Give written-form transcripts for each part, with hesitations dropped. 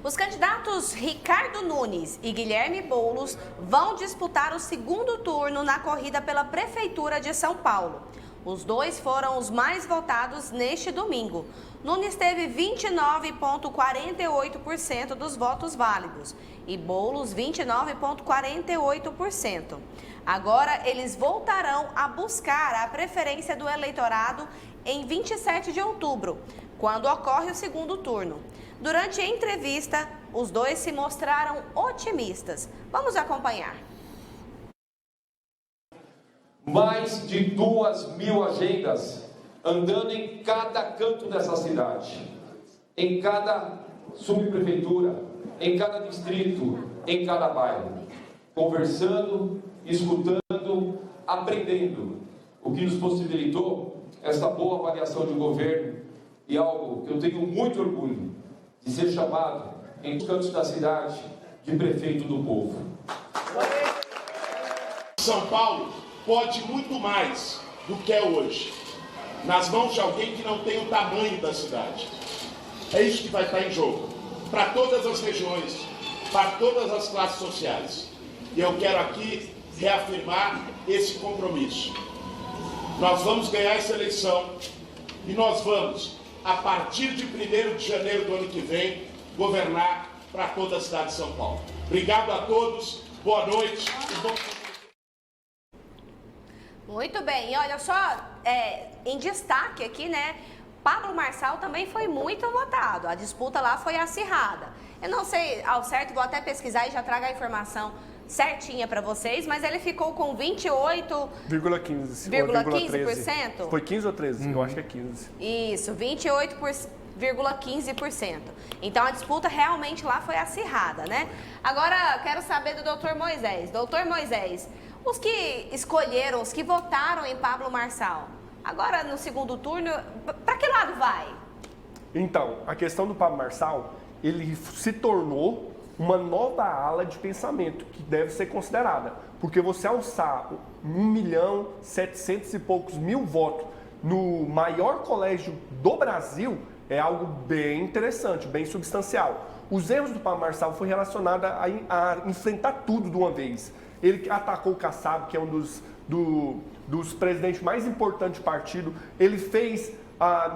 Os candidatos Ricardo Nunes e Guilherme Boulos vão disputar o segundo turno na corrida pela Prefeitura de São Paulo. Os dois foram os mais votados neste domingo. Nunes teve 29,48% dos votos válidos e Boulos 29,48%. Agora eles voltarão a buscar a preferência do eleitorado em 27 de outubro, quando ocorre o segundo turno. Durante a entrevista, os dois se mostraram otimistas. Vamos acompanhar. Mais de 2.000 agendas andando em cada canto dessa cidade, em cada subprefeitura, em cada distrito, em cada bairro, conversando, escutando, aprendendo, o que nos possibilitou essa boa avaliação de governo e algo que eu tenho muito orgulho de ser chamado em cantos da cidade de prefeito do povo. São Paulo pode muito mais do que é hoje, nas mãos de alguém que não tem o tamanho da cidade. É isso que vai estar em jogo, para todas as regiões, para todas as classes sociais. E eu quero aqui reafirmar esse compromisso. Nós vamos ganhar essa eleição e nós vamos, a partir de 1º de janeiro do ano que vem, governar para toda a cidade de São Paulo. Obrigado a todos, boa noite e bom... Muito bem, e olha só, em destaque aqui, né, Pablo Marçal também foi muito votado, a disputa lá foi acirrada. Eu não sei ao certo, vou até pesquisar e já trago a informação certinha para vocês, mas ele ficou com 28,15%. Foi 15 ou 13? Eu acho que é 15. Isso, 28,15%. Então a disputa realmente lá foi acirrada, né? Agora quero saber do doutor Moisés. Doutor Moisés, os que escolheram, os que votaram em Pablo Marçal, agora no segundo turno, para que lado vai? Então, a questão do Pablo Marçal, ele se tornou uma nova ala de pensamento que deve ser considerada. Porque você alçar 1.700.000 e poucos mil votos no maior colégio do Brasil é algo bem interessante, bem substancial. Os erros do Pablo Marçal foi relacionado a enfrentar tudo de uma vez. Ele atacou o Kassab, que é um dos presidentes mais importantes do partido. Ele fez,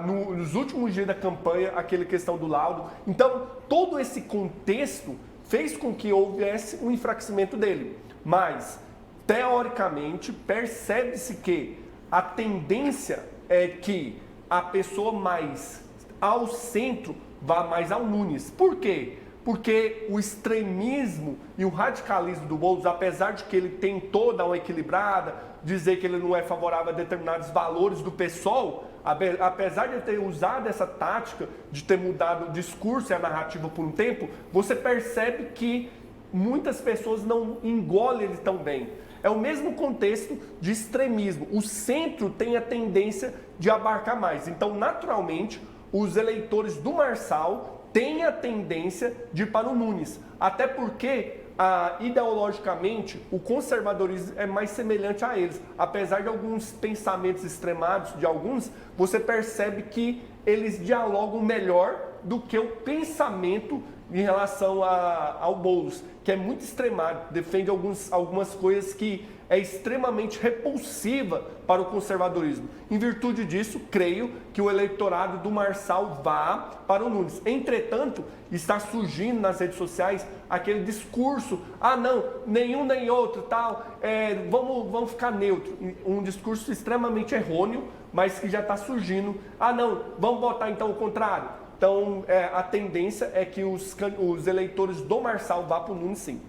nos últimos dias da campanha, aquela questão do laudo. Então, todo esse contexto fez com que houvesse um enfraquecimento dele. Mas, teoricamente, percebe-se que a tendência é que a pessoa mais ao centro vá mais ao Nunes. Por quê? Porque o extremismo e o radicalismo do Boulos, apesar de que ele tentou dar uma equilibrada, dizer que ele não é favorável a determinados valores do PSOL, apesar de ele ter usado essa tática de ter mudado o discurso e a narrativa por um tempo, você percebe que muitas pessoas não engolem ele tão bem. É o mesmo contexto de extremismo. O centro tem a tendência de abarcar mais. Então, naturalmente, os eleitores do Marçal têm a tendência de ir para o Nunes. Até porque, ideologicamente, o conservadorismo é mais semelhante a eles. Apesar de alguns pensamentos extremados de alguns, você percebe que eles dialogam melhor do que o pensamento em relação ao Boulos, que é muito extremado, defende algumas coisas que é extremamente repulsiva para o conservadorismo. Em virtude disso, creio que o eleitorado do Marçal vá para o Nunes. Entretanto, está surgindo nas redes sociais aquele discurso, não, nenhum nem outro, tal, vamos ficar neutro. Um discurso extremamente errôneo, mas que já está surgindo. Não, vamos votar então o contrário. Então, a tendência é que os eleitores do Marçal vá para o Nunes, sim.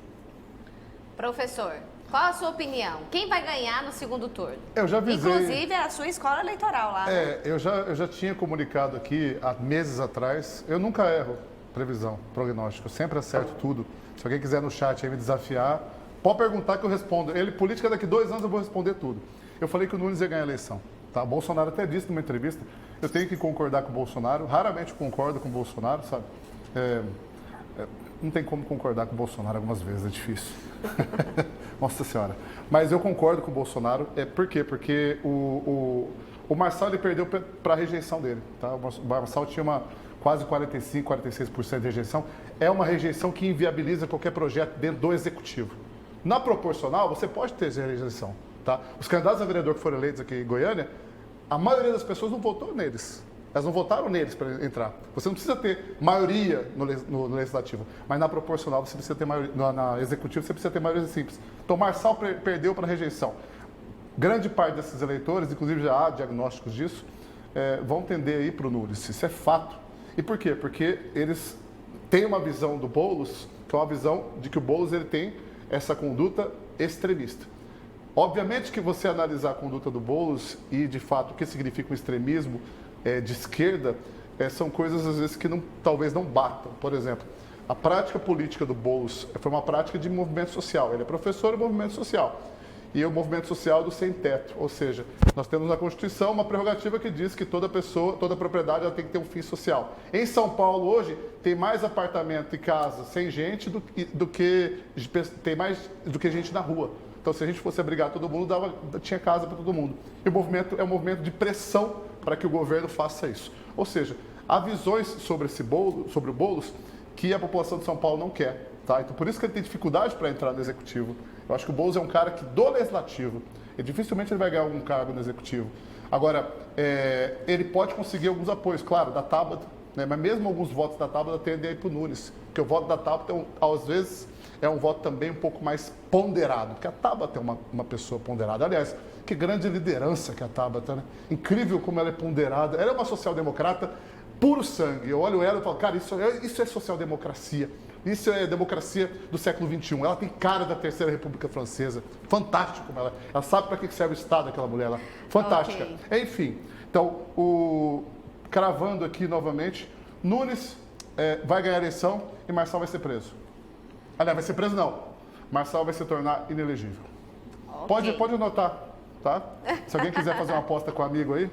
Professor, qual a sua opinião? Quem vai ganhar no segundo turno? Eu já avisei. Inclusive, a sua escola eleitoral lá. Eu já tinha comunicado aqui há meses atrás. Eu nunca erro previsão, prognóstico. Eu sempre acerto tudo. Se alguém quiser no chat aí me desafiar, pode perguntar que eu respondo. Política, daqui 2 anos eu vou responder tudo. Eu falei que o Nunes ia ganhar a eleição. Tá? O Bolsonaro até disse numa entrevista, eu tenho que concordar com o Bolsonaro. Raramente concordo com o Bolsonaro, sabe? Não tem como concordar com o Bolsonaro algumas vezes, é difícil. Nossa Senhora. Mas eu concordo com o Bolsonaro. Por quê? Porque o Marçal ele perdeu para a rejeição dele. Tá? O Marçal tinha quase 45%, 46% de rejeição, é uma rejeição que inviabiliza qualquer projeto dentro do executivo. Na proporcional, você pode ter rejeição. Tá? Os candidatos a vereador que foram eleitos aqui em Goiânia, a maioria das pessoas não votou neles. Elas não votaram neles para entrar. Você não precisa ter maioria no legislativo, mas na proporcional você precisa ter maioria, na executiva você precisa ter maioria simples. Então, Marçal perdeu para rejeição. Grande parte desses eleitores, inclusive já há diagnósticos disso, vão tender a ir para o Nunes. Isso é fato. E por quê? Porque eles têm uma visão do Boulos, que é uma visão de que o Boulos ele tem essa conduta extremista. Obviamente que você analisar a conduta do Boulos e, de fato, o que significa um extremismo de esquerda, são coisas, às vezes, que talvez não batam. Por exemplo, a prática política do Boulos foi uma prática de movimento social. Ele é professor do movimento social. E é o movimento social do sem-teto. Ou seja, nós temos na Constituição uma prerrogativa que diz que toda pessoa, toda propriedade, ela tem que ter um fim social. Em São Paulo, hoje, tem mais apartamento e casa sem gente do que gente na rua. Então, se a gente fosse abrigar todo mundo, tinha casa para todo mundo. E o movimento é um movimento de pressão para que o governo faça isso. Ou seja, há visões sobre o Boulos que a população de São Paulo não quer. Tá? Então, por isso que ele tem dificuldade para entrar no executivo. Eu acho que o Boulos é um cara que, do legislativo, e dificilmente ele vai ganhar algum cargo no executivo. Agora, ele pode conseguir alguns apoios, claro, da Tabata, né? Mas mesmo alguns votos da Tabata tendem a ir para o Nunes. Porque o voto da Tabata, às vezes, é um voto também um pouco mais ponderado, porque a Tabata é uma pessoa ponderada. Aliás, que grande liderança que a Tabata, né? Incrível como ela é ponderada. Ela é uma social-democrata puro sangue. Eu olho ela e falo, cara, isso é social-democracia. Isso é democracia do século XXI. Ela tem cara da Terceira República Francesa. Fantástico como ela. Ela sabe para que serve o Estado, aquela mulher lá. Fantástica. Okay. Enfim, então, cravando aqui novamente, Nunes vai ganhar a eleição e Marçal vai ser preso. Aliás, vai ser preso não. Marçal vai se tornar inelegível. Okay. Pode anotar, tá? Se alguém quiser fazer uma aposta com um amigo aí.